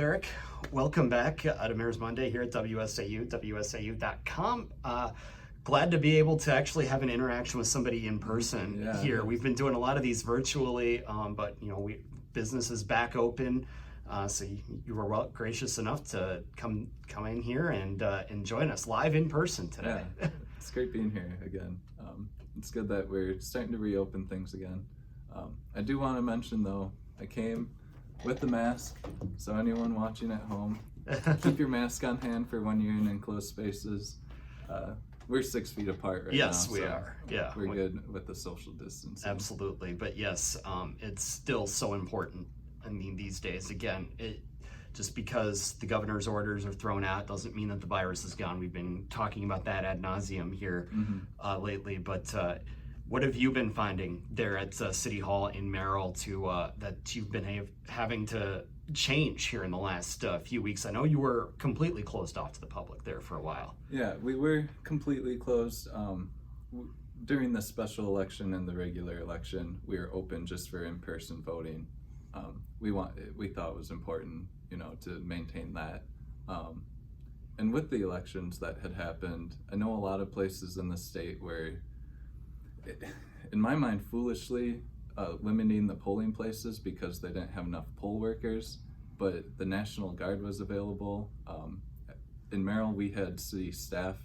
Derek. Welcome back to Mayor's Monday here at WSAU, WSAU.com. Glad to be able to actually have an interaction with somebody in person here. We've been doing a lot of these virtually, but business is back open. So you were gracious enough to come in here and join us live in person today. Yeah, it's great being here again. It's good that we're starting to reopen things again. I do want to mention though, I came with the mask, so anyone watching at home, keep your mask on hand for when you're in enclosed spaces. We're 6 feet apart right now. Yes, we are. Yeah, we're good with the social distancing. Absolutely, but yes, it's still so important. I mean, these days, again, just because the governor's orders are thrown out doesn't mean that the virus is gone. We've been talking about that ad nauseum here lately, but what have you been finding there at City Hall in Merrill that you've been having to change here in the last few weeks? I know you were completely closed off to the public there for a while. Yeah, we were completely closed. During the special election and the regular election, we were open just for in-person voting. We thought it was important, to maintain that. And with the elections that had happened, I know a lot of places in the state where, in my mind, foolishly limiting the polling places because they didn't have enough poll workers, but the National Guard was available. In Merrill, we had city staff,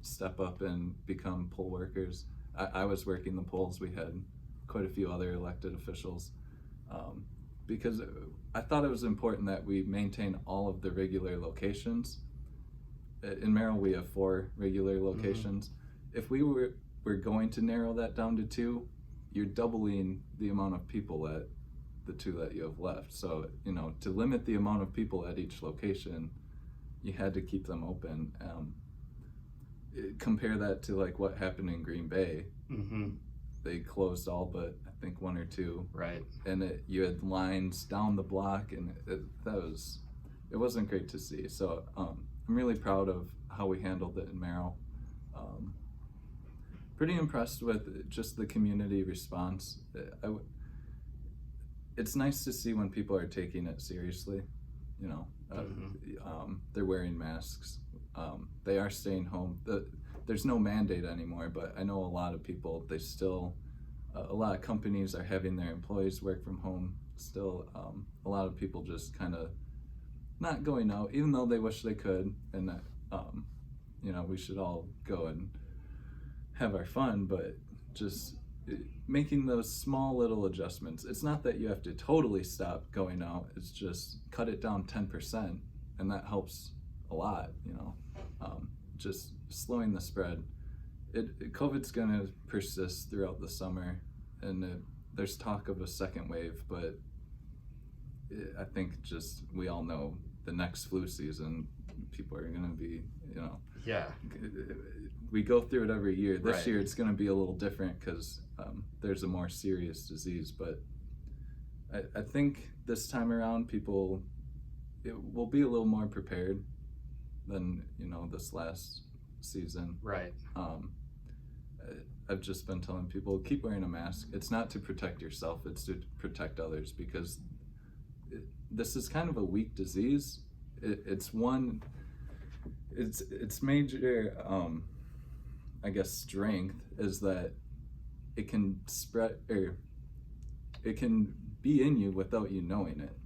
step up and become poll workers. I was working the polls. We had quite a few other elected officials. Because I thought it was important that we maintain all of the regular locations. In Merrill, we have 4 regular locations. If we were going to narrow that down to 2, you're doubling the amount of people at the 2 that you have left. So, to limit the amount of people at each location, you had to keep them open. Compare that to like what happened in Green Bay. They closed all but I think 1 or 2. Right. And you had lines down the block, and it wasn't great to see. So I'm really proud of how we handled it in Merrill. Pretty impressed with just the community response. It's nice to see when people are taking it seriously. They're wearing masks. They are staying home. There's no mandate anymore, but I know a lot of people, a lot of companies are having their employees work from home. Still, a lot of people just kind of not going out, even though they wish they could, and that, we should all go and have our fun, but just making those small little adjustments. It's not that you have to totally stop going out, it's just cut it down 10%, and that helps a lot, just slowing the spread. COVID's gonna persist throughout the summer, and there's talk of a second wave, but I think just we all know the next flu season, people are gonna be, we go through it every year. This year it's gonna be a little different because there's a more serious disease, but I think this time around people will be a little more prepared than this last season. Right. I've just been telling people, keep wearing a mask. It's not to protect yourself, it's to protect others, because this is kind of a weak disease. Its major I guess strength is that it can spread, or it can be in you without you knowing it.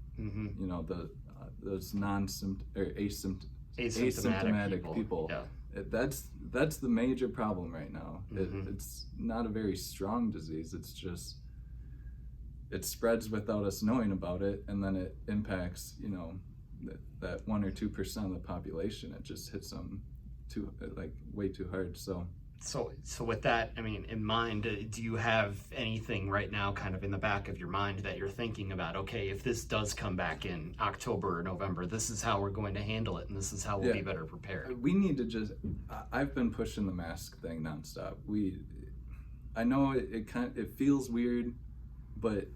Those asymptomatic people. Yeah. That's the major problem right now. It's not a very strong disease. It's just it spreads without us knowing about it, and then it impacts that 1 or 2% of the population. It just hits them way too hard. So with that, in mind, do you have anything right now kind of in the back of your mind that you're thinking about, okay, if this does come back in October or November, this is how we're going to handle it, and this is how we'll be better prepared? We need to I've been pushing the mask thing nonstop. I know it feels weird, but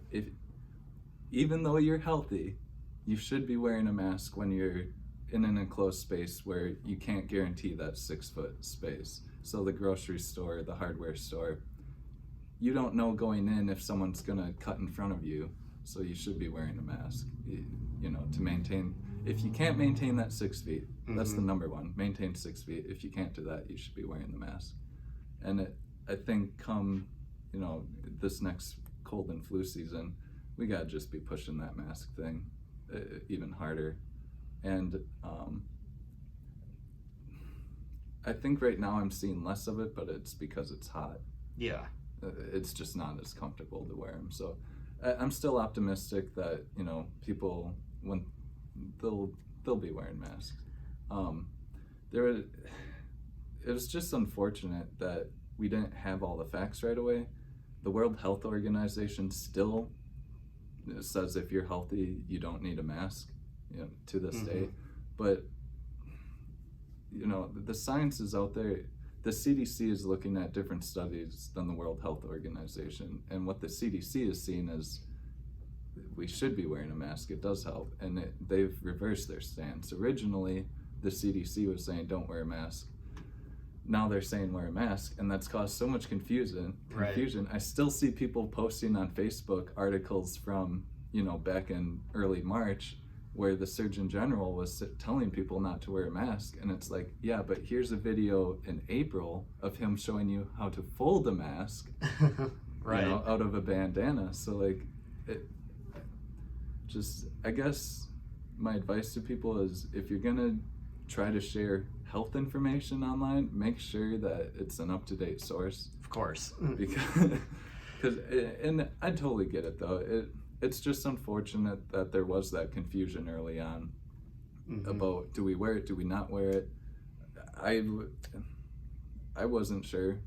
even though you're healthy, you should be wearing a mask when you're in an enclosed space where you can't guarantee that 6-foot space. So the grocery store, the hardware store, you don't know going in if someone's gonna cut in front of you, so you should be wearing a mask, to maintain if you can't maintain that 6 feet, that's the Mhm. number one. Maintain 6 feet. If you can't do that, you should be wearing the mask. And I think come, this next cold and flu season, we gotta just be pushing that mask thing even harder. And I think right now I'm seeing less of it, but it's because it's hot. Yeah. It's just not as comfortable to wear them. So I'm still optimistic that people, when they'll be wearing masks. It was just unfortunate that we didn't have all the facts right away. The World Health Organization still says if you're healthy, you don't need a mask, to this day. But the science is out there. The CDC is looking at different studies than the World Health Organization, and what the CDC is seeing is we should be wearing a mask. It does help, and they've reversed their stance. Originally, the CDC was saying don't wear a mask. Now they're saying wear a mask, and that's caused so much confusion. Right. I still see people posting on Facebook articles from back in early March where the Surgeon General was telling people not to wear a mask, and it's like, yeah, but here's a video in April of him showing you how to fold a mask, Right. out of a bandana. So I guess my advice to people is if you're gonna try to share health information online, make sure that it's an up-to-date source. Of course. Because and I totally get it though. It's just unfortunate that there was that confusion early on about do we wear it, do we not wear it. I wasn't sure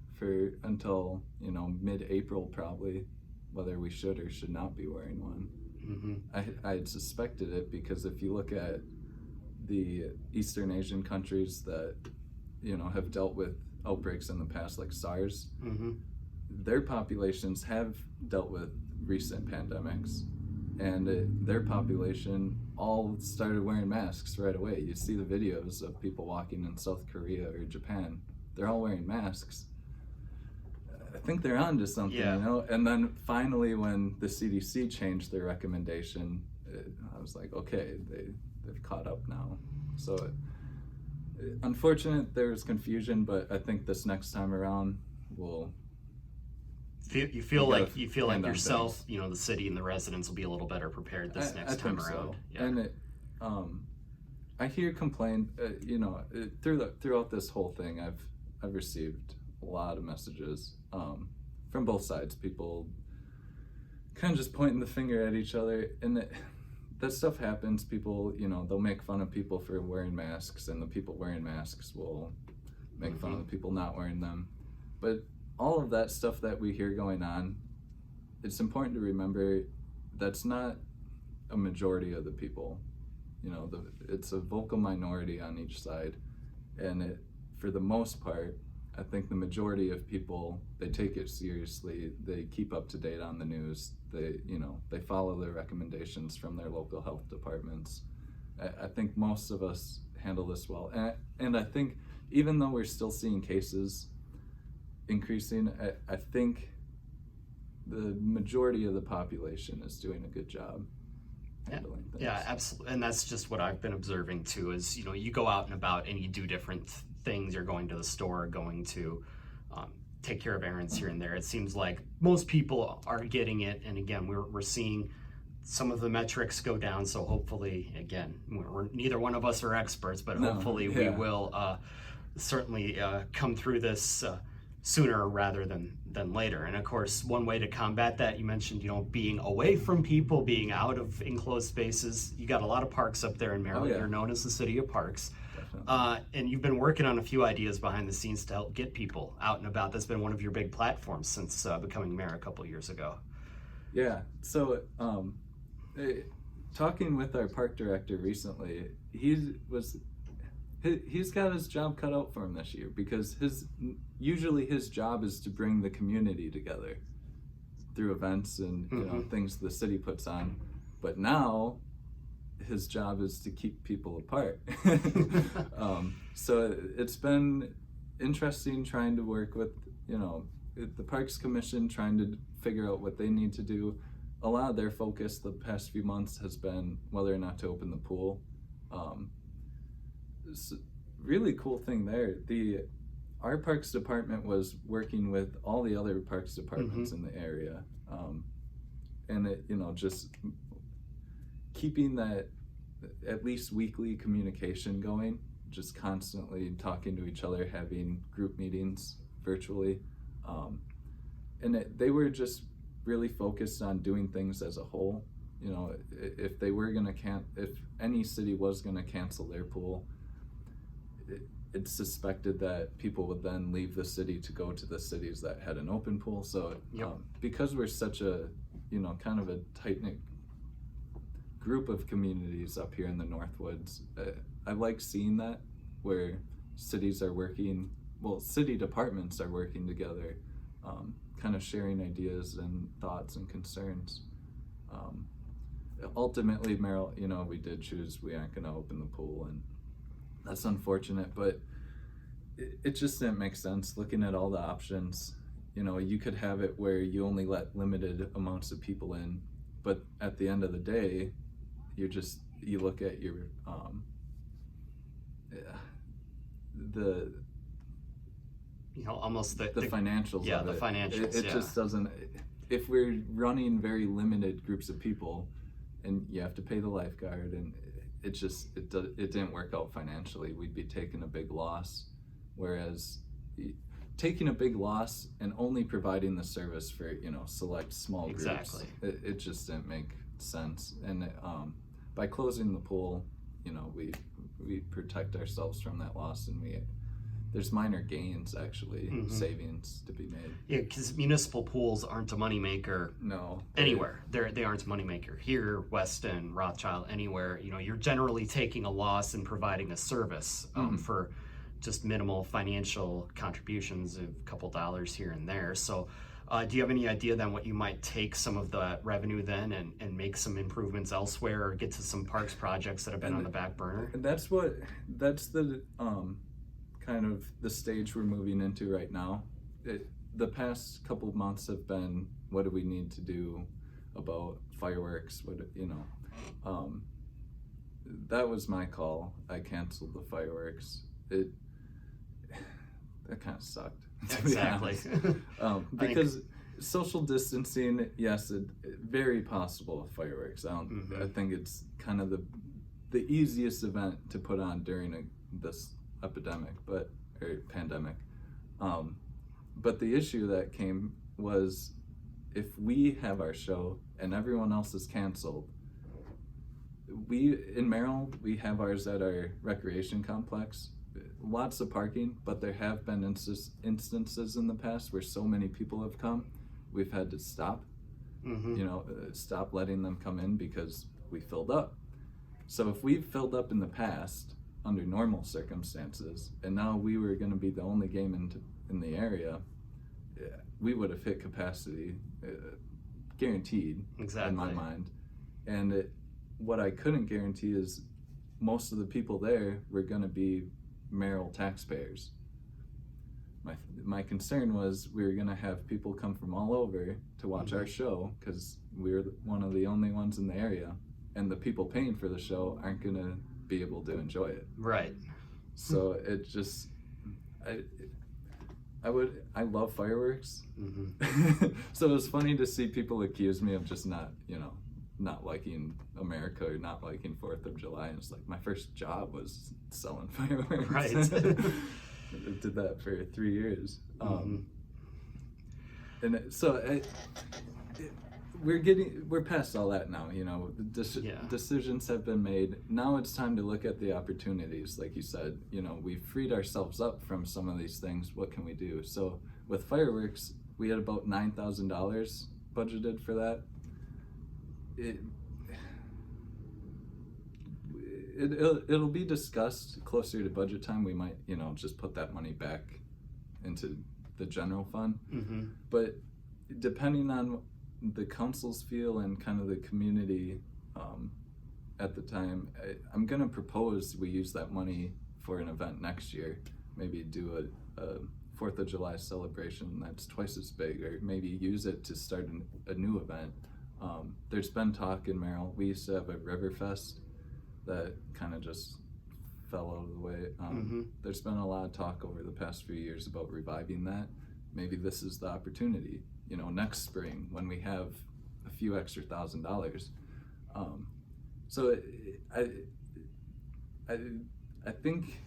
until mid-April probably whether we should or should not be wearing one. I had suspected it because if you look at the Eastern Asian countries that have dealt with outbreaks in the past, like SARS, their populations have dealt with recent pandemics, and their population all started wearing masks right away. You see the videos of people walking in South Korea or Japan, they're all wearing masks. I think they're onto something, Yeah. And then finally when the CDC changed their recommendation, I was like, okay, they've caught up now. So unfortunate there's confusion, but I think this next time around we'll You feel gotta like hand on yourself, the city and the residents will be a little better prepared this next time think around. so. Yeah. And I hear complaint, throughout this whole thing, I've received a lot of messages from both sides. People kind of just pointing the finger at each other, and that stuff happens. People, they'll make fun of people for wearing masks, and the people wearing masks will make fun of the people not wearing them. But all of that stuff that we hear going on, it's important to remember that's not a majority of the people. It's a vocal minority on each side, and for the most part, I think the majority of people, they take it seriously. They keep up to date on the news. They follow their recommendations from their local health departments. I think most of us handle this well, and I think even though we're still seeing cases increasing, I think the majority of the population is doing a good job handling things. Yeah, absolutely. And that's just what I've been observing too is, you go out and about and you do different things. You're going to the store, going to take care of errands here and there. It seems like most people are getting it. And again, we're seeing some of the metrics go down. So hopefully, again, we're neither one of us are experts, but hopefully we will certainly come through this sooner rather than later. And of course, one way to combat that, you mentioned, being away from people, being out of enclosed spaces. You got a lot of parks up there in Merrill. You're known as the city of parks. And you've been working on a few ideas behind the scenes to help get people out and about. That's been one of your big platforms since becoming mayor a couple years ago. Yeah, so talking with our park director recently, he's got his job cut out for him this year because usually his job is to bring the community together through events and things the city puts on, but now his job is to keep people apart. So it's been interesting trying to work with the Parks Commission, trying to figure out what they need to do. A lot of their focus the past few months has been whether or not to open the pool. really cool thing there. Our parks department was working with all the other parks departments in the area, and it, just keeping that at least weekly communication going, just constantly talking to each other, having group meetings virtually, and they were just really focused on doing things as a whole. If they were gonna if any city was gonna cancel their pool, it's suspected that people would then leave the city to go to the cities that had an open pool. So because we're such a kind of a tight-knit group of communities up here in the Northwoods, I like seeing that, where cities are working, city departments are working together, kind of sharing ideas and thoughts and concerns. Ultimately, Merrill, we did choose we aren't going to open the pool, and that's unfortunate, but it just didn't make sense looking at all the options. You could have it where you only let limited amounts of people in, but at the end of the day, you look at your almost the financials of it. The financials. It just doesn't. If we're running very limited groups of people, and you have to pay the lifeguard, and it didn't work out financially. We'd be taking a big loss, whereas taking a big loss and only providing the service for select small groups, exactly, it just didn't make sense. And by closing the pool, we protect ourselves from that loss, and there's minor gains, actually, savings to be made. Yeah, because municipal pools aren't a moneymaker. No. Anywhere. They aren't a moneymaker. Here, Weston, Rothschild, anywhere, you're generally taking a loss and providing a service for just minimal financial contributions, a couple dollars here and there. So do you have any idea then what you might take some of the revenue then and make some improvements elsewhere, or get to some parks projects that have been on the back burner? That's the kind of the stage we're moving into right now. The past couple of months have been, what do we need to do about fireworks? That was my call. I canceled the fireworks. That kind of sucked. Exactly. Because social distancing, yes, very possible with fireworks. I think it's kind of the easiest event to put on during this epidemic, or pandemic. But the issue that came was, if we have our show and everyone else is canceled, in Merrill, we have ours at our recreation complex. Lots of parking, but there have been instances in the past where so many people have come, we've had to stop, stop letting them come in because we filled up. So if we've filled up in the past under normal circumstances, and now we were going to be the only game in the area, we would have hit capacity, guaranteed, in my mind. And what I couldn't guarantee is most of the people there were going to be Merrill taxpayers. My concern was we were going to have people come from all over to watch our show, because we're one of the only ones in the area, and the people paying for the show aren't going to be able to enjoy it. Right. So it just, I love fireworks. So it was funny to see people accuse me of just not liking America or not liking 4th of July. And it's like, my first job was selling fireworks. Right. I did that for 3 years. And so we're past all that now. Decisions have been made. Now it's time to look at the opportunities. Like you said, we've freed ourselves up from some of these things. What can we do? So with fireworks, we had about $9,000 budgeted for that. It'll be discussed closer to budget time. We might, just put that money back into the general fund. But depending on the council's feel and kind of the community at the time, I'm gonna propose we use that money for an event next year. Maybe do a 4th of July celebration that's twice as big, or maybe use it to start a new event. There's been talk in Merrill. We used to have a River Fest that kind of just fell out of the way. There's been a lot of talk over the past few years about reviving that. Maybe this is the opportunity, next spring when we have a few extra $1,000. So I think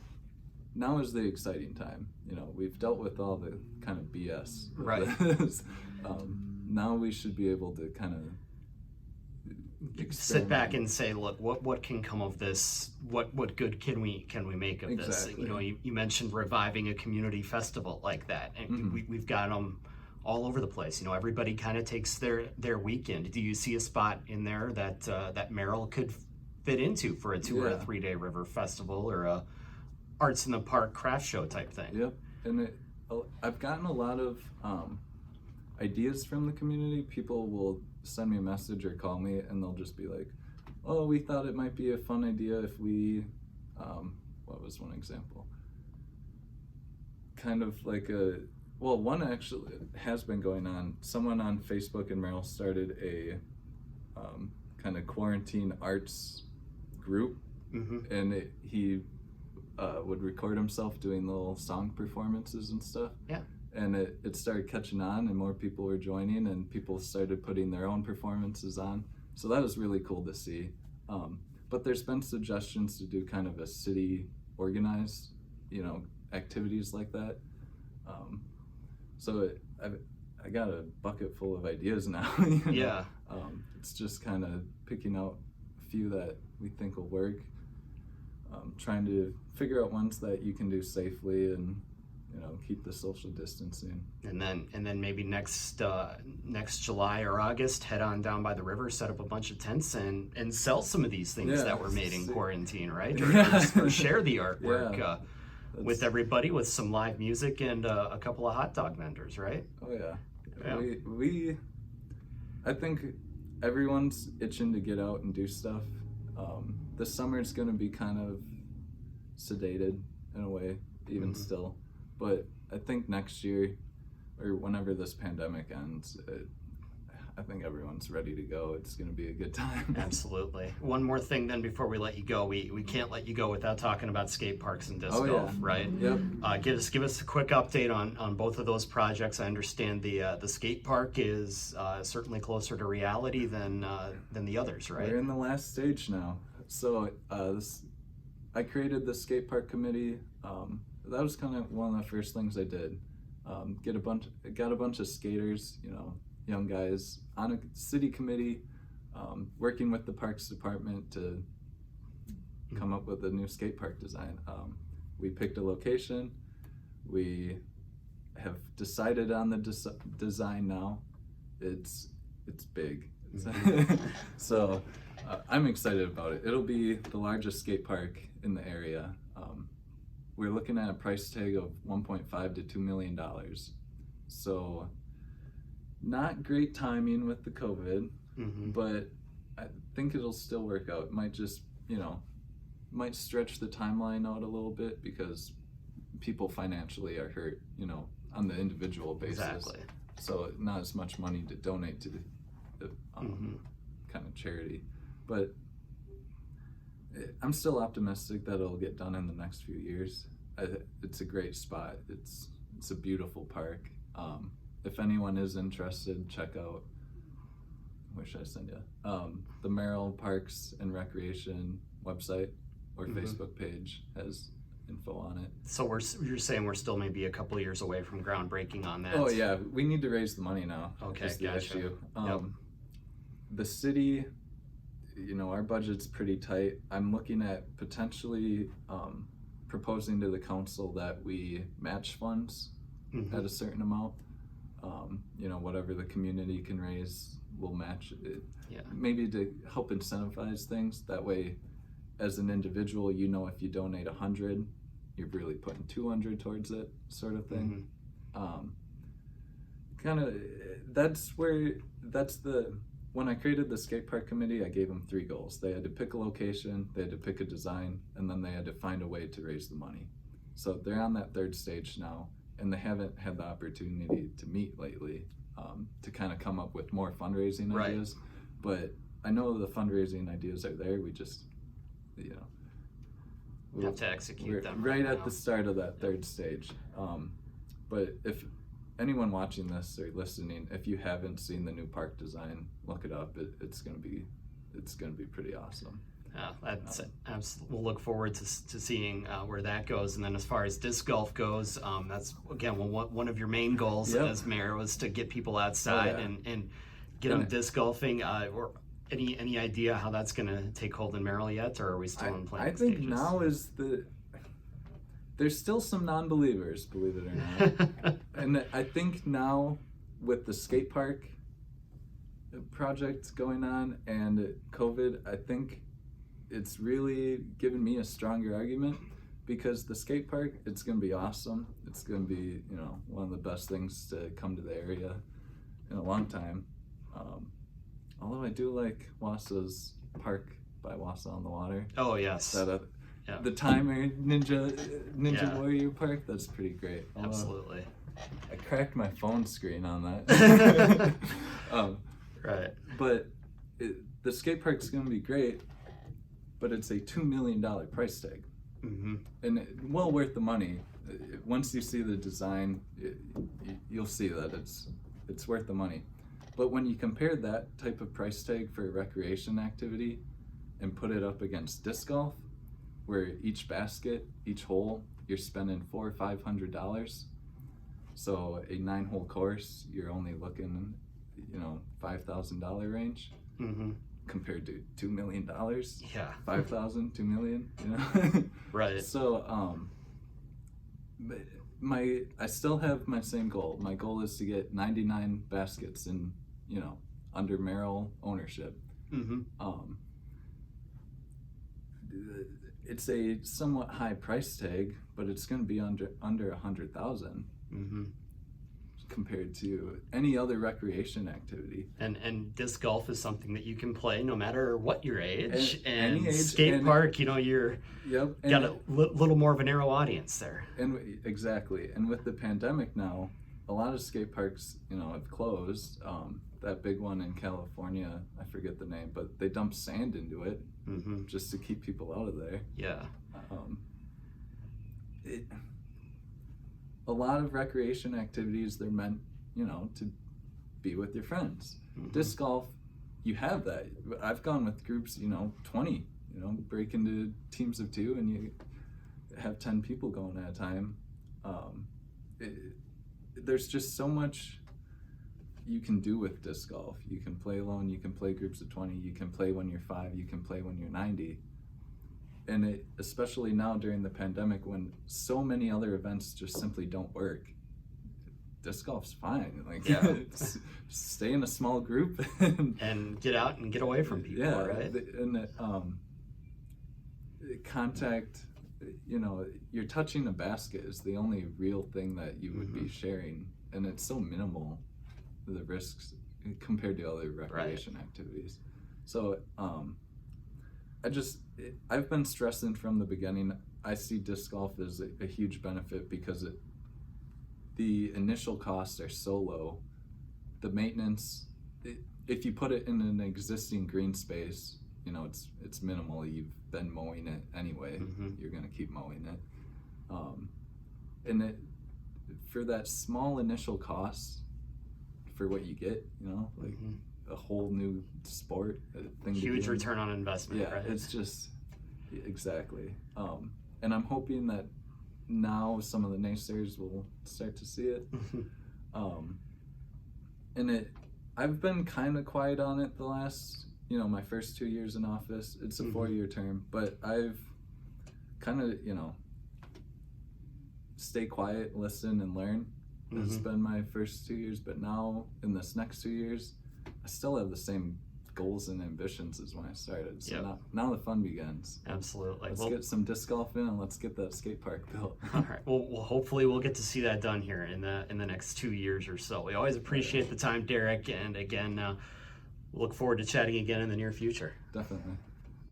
now is the exciting time. We've dealt with all the kind of BS. Right. Now we should be able to kind of sit back and say, look, what can come of this? What good can we make of Exactly. this? You mentioned reviving a community festival like that, and we've got them all over the place. Everybody kind of takes their weekend. Do you see a spot in there that Merrill could fit into for a 2 or a 3 day river festival or a arts in the park craft show type thing? Yep, and I've gotten a lot of ideas from the community. People will send me a message or call me, and they'll just be like, "Oh, we thought it might be a fun idea if we," what was one example? Kind of like one actually has been going on. Someone on Facebook in Merrill started a kind of quarantine arts group, and he would record himself doing little song performances and stuff. Yeah. And it started catching on, and more people were joining, and people started putting their own performances on. So that was really cool to see. But there's been suggestions to do kind of a city organized, activities like that. So I got a bucket full of ideas now. Yeah. It's just kind of picking out a few that we think will work. Trying to figure out ones that you can do safely and keep the social distancing. And then maybe next July or August, head on down by the river, set up a bunch of tents and sell some of these things that were made in quarantine, right? Or share the artwork with everybody with some live music and a couple of hot dog vendors, right? Oh yeah. We I think everyone's itching to get out and do stuff. This summer it's going to be kind of sedated in a way, even still. But I think next year, or whenever this pandemic ends, I think everyone's ready to go. It's going to be a good time. Absolutely. One more thing then before we let you go. We can't let you go without talking about skate parks and disc golf, right? Yep. Give us a quick update on both of those projects. I understand the skate park is certainly closer to reality than the others, right? We're in the last stage now. So I created the skate park committee. That was kind of one of the first things I did. Got a bunch of skaters, young guys on a city committee, working with the parks department to come up with a new skate park design. We picked a location. We have decided on the design now. It's big. So I'm excited about it. It'll be the largest skate park in the area. We're looking at a price tag of $1.5 to $2 million. So not great timing with the COVID, but I think it'll still work out. It might just, might stretch the timeline out a little bit because people financially are hurt, on the individual basis. Exactly. So not as much money to donate to the kind of charity. But I'm still optimistic that it'll get done in the next few years. It's a great spot. It's a beautiful park. If anyone is interested, check out, where should I send you? The Merrill Parks and Recreation website or Facebook page has info on it. So you're saying we're still maybe a couple of years away from groundbreaking on that? Oh yeah, we need to raise the money now. Okay, is the gotcha. issue. Yep. The city, our budget's pretty tight. I'm looking at potentially proposing to the council that we match funds at a certain amount. Whatever the community can raise, we'll match it. Yeah. Maybe to help incentivize things. That way, as an individual, if you donate 100, you're really putting 200 towards it, sort of thing. When I created the skate park committee, I gave them 3 goals. They had to pick a location, they had to pick a design, and then they had to find a way to raise the money. So they're on that 3rd stage now, and they haven't had the opportunity to meet lately to kind of come up with more fundraising ideas. But I know the fundraising ideas are there. We just, have to execute we're them right now. at the start of that third stage. But if anyone watching this or listening, if you haven't seen the new park design, look it up. It's gonna be pretty awesome. That's we'll look forward to seeing where that goes. And then as far as disc golf goes, that's again one of your main goals as mayor was to get people outside and get them disc golfing. Or any idea how that's going to take hold in Merrill yet, or are we still in planning stages? I think now is there's still some non-believers, believe it or not. And I think now with the skate park project going on and COVID, I think it's really given me a stronger argument, because the skate park, it's going to be awesome. It's going to be, one of the best things to come to the area in a long time. Although I do like Wausau's park by Wausau on the Water. Oh yes. The timer Ninja Warrior Park, that's pretty great. Absolutely. I cracked my phone screen on that. Right. But the skate park's going to be great, but it's a $2 million price tag. Mm-hmm. And well worth the money. Once you see the design, you'll see that it's worth the money. But when you compare that type of price tag for a recreation activity and put it up against disc golf, where each basket, each hole, you're spending $400 or $500. So a 9-hole course, you're only looking, $5,000 range. Mm-hmm. Compared to $2 million. Yeah. 5,000, 2 million, Right. So, I still have my same goal. My goal is to get 99 baskets in, under Merrill ownership. Mm-hmm. It's a somewhat high price tag, but it's going to be under 100,000. Mm-hmm. Compared to any other recreation activity. And disc golf is something that you can play no matter what your age. And any age, skate park, you're got a little more of a narrow audience there. And exactly. And with the pandemic now, a lot of skate parks, have closed. That big one in California, I forget the name, but they dump sand into it just to keep people out of there. Yeah. A lot of recreation activities, they're meant, to be with your friends. Mm-hmm. Disc golf, you have that. I've gone with groups, 20, break into teams of 2 and you have 10 people going at a time. There's just so much you can do with disc golf. You can play alone, you can play groups of 20, you can play when you're 5, you can play when you're 90. And especially now during the pandemic, when so many other events just simply don't work, disc golf's fine. Stay in a small group and get out and get away from people. Right? And contact, you're touching a basket is the only real thing that you would be sharing, and it's so minimal, the risks compared to other recreation activities. So I've been stressing from the beginning, I see disc golf as a huge benefit because the initial costs are so low. The maintenance, if you put it in an existing green space, it's minimal. You've been mowing it anyway. You're going to keep mowing it. And for that small initial cost, for what you get, a whole new sport, huge return on investment. Yeah, right? It's just exactly. And I'm hoping that now some of the naysayers will start to see it. And I've been kind of quiet on it the last, my first 2 years in office. It's a 4-year term, but I've kind of, stay quiet, listen, and learn. It's been my first 2 years, but now in this next 2 years, I still have the same goals and ambitions as when I started. So now the fun begins. Absolutely. Let's get some disc golf in and let's get that skate park built. All right. Well, hopefully we'll get to see that done here in the next 2 years or so. We always appreciate the time, Derek, and again, look forward to chatting again in the near future. Definitely.